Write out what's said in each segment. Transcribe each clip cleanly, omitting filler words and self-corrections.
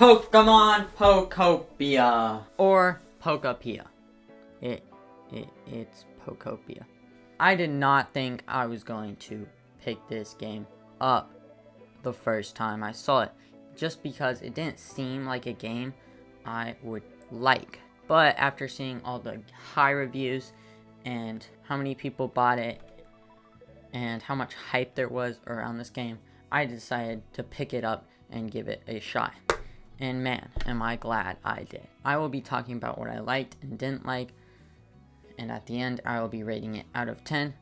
Pokemon Pokopia. Or Pokopia. It's Pokopia. I did not think I was going to pick this game up the first time I saw it, just because it didn't seem like a game I would like. But after seeing all the high reviews and how many people bought it and how much hype there was around this game, I decided to pick it up and give it a shot. And man, am I glad I did. I will be talking about what I liked and didn't like, and at the end I will be rating it out of 10.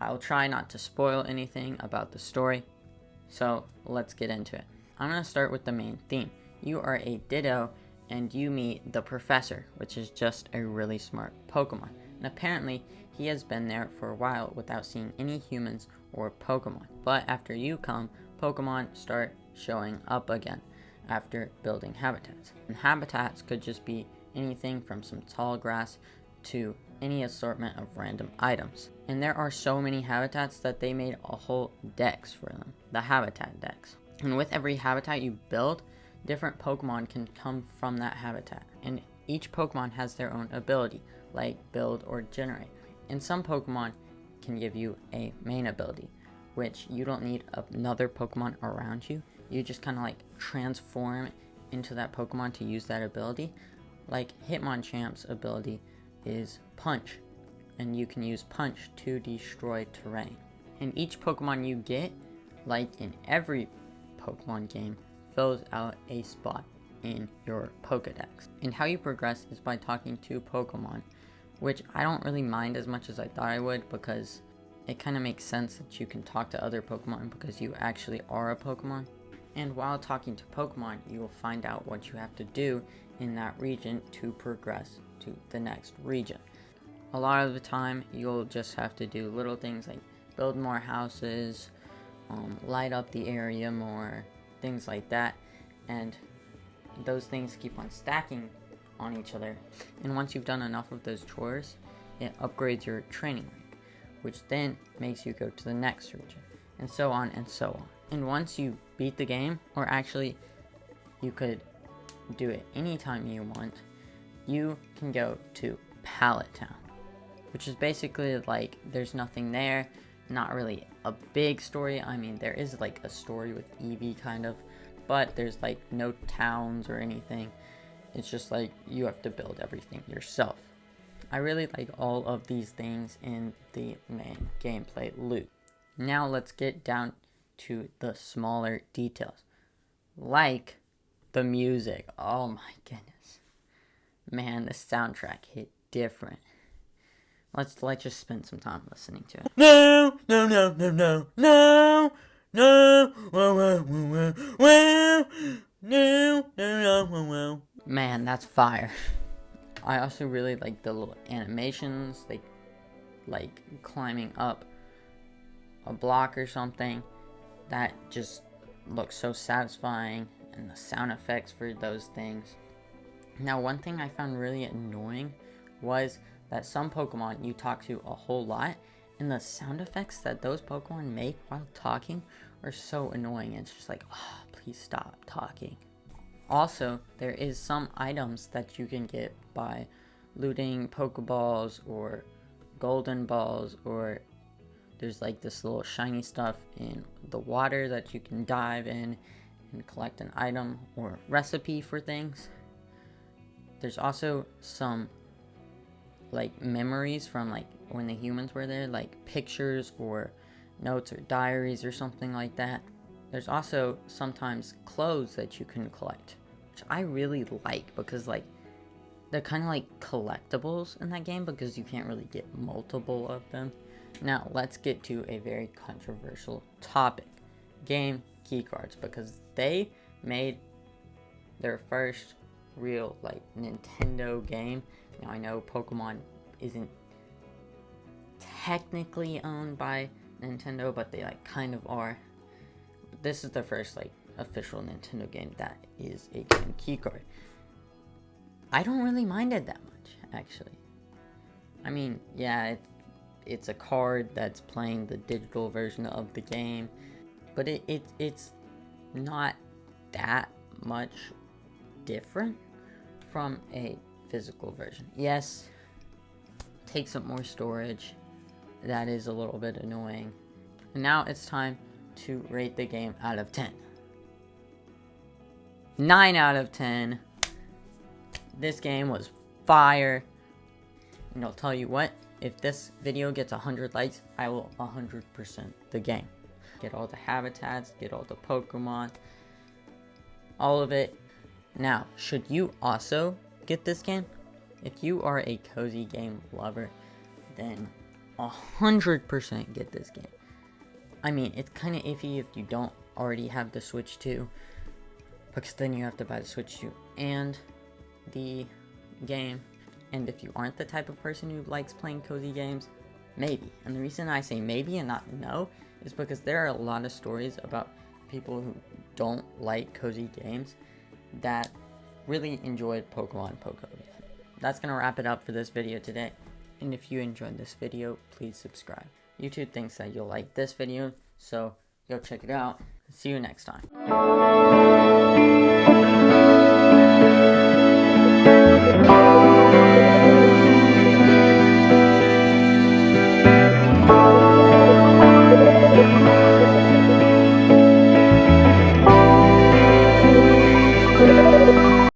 I will try not to spoil anything about the story, so let's get into it. I'm going to start with the main theme. You are a Ditto and you meet the professor, which is just a really smart Pokemon. And apparently he has been there for a while without seeing any humans or Pokemon. But after you come, Pokemon start showing up again after building habitats. And habitats could just be anything from some tall grass to any assortment of random items. And there are so many habitats that they made a whole dex for them, the habitat dex. And with every habitat you build, different Pokemon can come from that habitat. And each Pokemon has their own ability, like build or generate. And some Pokemon can give you a main ability, which you don't need another Pokemon around you. You just kind of like transform into that Pokemon to use that ability. Like Hitmonchamp's ability is Punch, and you can use Punch to destroy terrain. And each Pokemon you get, like in every Pokemon game, fills out a spot in your Pokedex. And how you progress is by talking to Pokemon, which I don't really mind as much as I thought I would, because it kind of makes sense that you can talk to other Pokemon because you actually are a Pokemon. And while talking to Pokemon, you will find out what you have to do in that region to progress to the next region. A lot of the time, you'll just have to do little things like build more houses, light up the area more, things like that. And those things keep on stacking on each other. And once you've done enough of those chores, it upgrades your training rank, which then makes you go to the next region, and so on and so on. And once you beat the game, or actually you could do it anytime you want, you can go to Pallet Town, which is basically like there's nothing there, not really a big story. I mean, there is like a story with Eevee kind of, but there's like no towns or anything. It's just like you have to build everything yourself. I really like all of these things in the main gameplay loop. Now let's get down to the smaller details, like the music. Oh my goodness, man, the soundtrack hit different. Let's just spend some time listening to it. No, no, no, no, no, no, no, whoa, whoa, whoa, whoa, no, no, no, whoa, whoa. Man, that's fire. I also really like the little animations, like climbing up a block or something. That just looks so satisfying, and the sound effects for those things. Now, one thing I found really annoying was that some Pokemon you talk to a whole lot, and the sound effects that those Pokemon make while talking are so annoying. It's just like, oh, please stop talking. Also, there is some items that you can get by looting Pokeballs or Golden Balls, or there's like this little shiny stuff in the water that you can dive in and collect an item or recipe for things. There's also some like memories from like when the humans were there, like pictures or notes or diaries or something like that. There's also sometimes clothes that you can collect, which I really like, because like they're kind of like collectibles in that game because you can't really get multiple of them. Now let's get to a very controversial topic, game keycards, because they made their first real like Nintendo game. Now I know Pokemon isn't technically owned by Nintendo, but they like kind of are. But this is the first like official Nintendo game that is a game keycard. I don't really mind it that much, actually. I mean, yeah, it's a card that's playing the digital version of the game, but it's not that much different from a physical version. Yes, takes up more storage. That is a little bit annoying. And now it's time to rate the game out of 10. 9 out of 10. This game was fire. And I'll tell you what, if this video gets 100 likes, I will 100% the game. Get all the habitats, get all the Pokemon, all of it. Now, should you also get this game? If you are a cozy game lover, then 100% get this game. I mean, it's kind of iffy if you don't already have the Switch 2, because then you have to buy the Switch 2 and the game. And if you aren't the type of person who likes playing cozy games, maybe. And the reason I say maybe and not no is because there are a lot of stories about people who don't like cozy games that really enjoyed Pokemon Pokopia. That's going to wrap it up for this video today. And if you enjoyed this video, please subscribe. YouTube thinks that you'll like this video, so go check it out. See you next time.